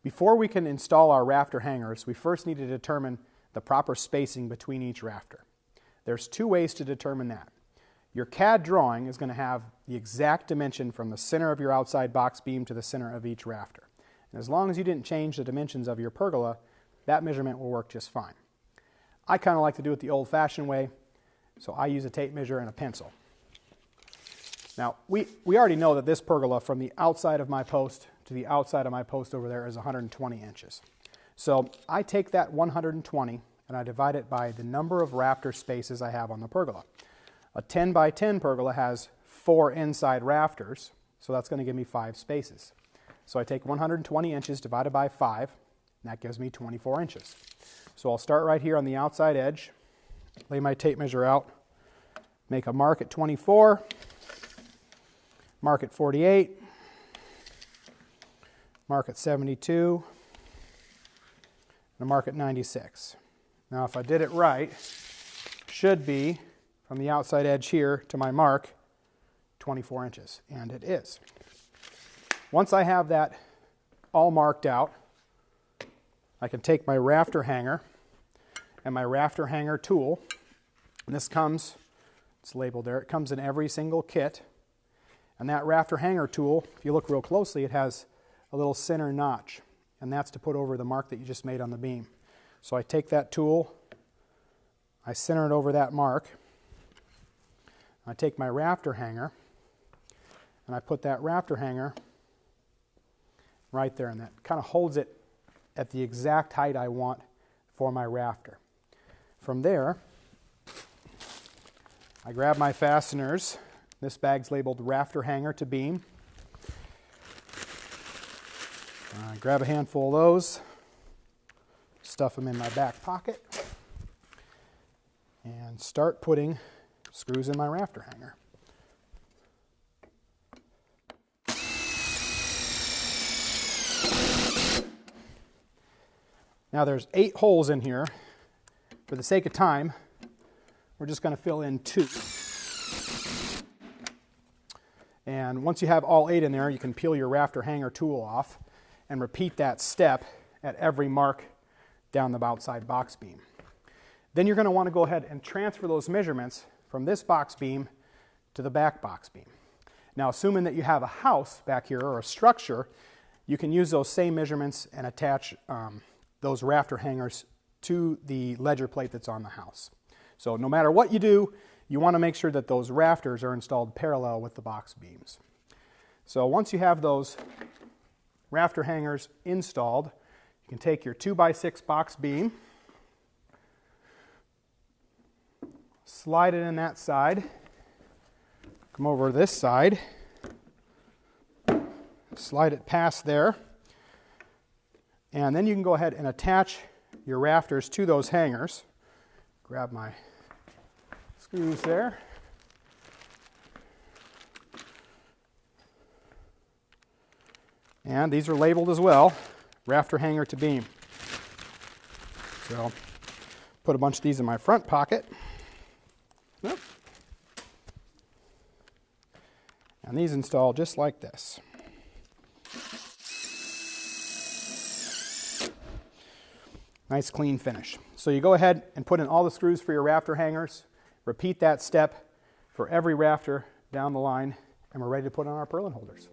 Before we can install our rafter hangers, we first need to determine the proper spacing between each rafter. There's two ways to determine that. Your CAD drawing is going to have the exact dimension from the center of your outside box beam to the center of each rafter. And as long as you didn't change the dimensions of your pergola, that measurement will work just fine. I kind of like to do it the old-fashioned way, so I use a tape measure and a pencil. Now, we already know that this pergola from the outside of my post to the outside of my post over there is 120 inches. So I take that 120 and I divide it by the number of rafter spaces I have on the pergola. A 10 by 10 pergola has 4 inside rafters, so that's going to give me 5 spaces. So I take 120 inches divided by 5, and that gives me 24 inches. So I'll start right here on the outside edge, lay my tape measure out, make a mark at 24, mark at 48, mark at 72, and a mark at 96. Now if I did it right, should be from the outside edge here to my mark 24 inches, and it is. Once I have that all marked out, I can take my rafter hanger and my rafter hanger tool, and this comes, it's labeled there, it comes in every single kit. And that rafter hanger tool, if you look real closely, it has a little center notch, and that's to put over the mark that you just made on the beam. So I take that tool, I center it over that mark, I take my rafter hanger, and I put that rafter hanger right there, and that kind of holds it at the exact height I want for my rafter. From there, I grab my fasteners. This bag's labeled rafter hanger to beam. I grab a handful of those, stuff them in my back pocket, and start putting screws in my rafter hanger. Now there's 8 holes in here. For the sake of time, we're just going to fill in 2. And once you have all 8 in there, you can peel your rafter hanger tool off and repeat that step at every mark down the outside box beam. Then you're going to want to go ahead and transfer those measurements from this box beam to the back box beam. Now, assuming that you have a house back here or a structure, you can use those same measurements and attach those rafter hangers to the ledger plate that's on the house. So no matter what you do, you want to make sure that those rafters are installed parallel with the box beams. So once you have those rafter hangers installed, you can take your 2x6 box beam, slide it in that side, come over to this side, slide it past there, and then you can go ahead and attach your rafters to those hangers. Grab my screws there. And these are labeled as well, rafter hanger to beam. So put a bunch of these in my front pocket. Nope. And these install just like this. Nice clean finish. So you go ahead and put in all the screws for your rafter hangers, repeat that step for every rafter down the line, and we're ready to put on our purlin holders.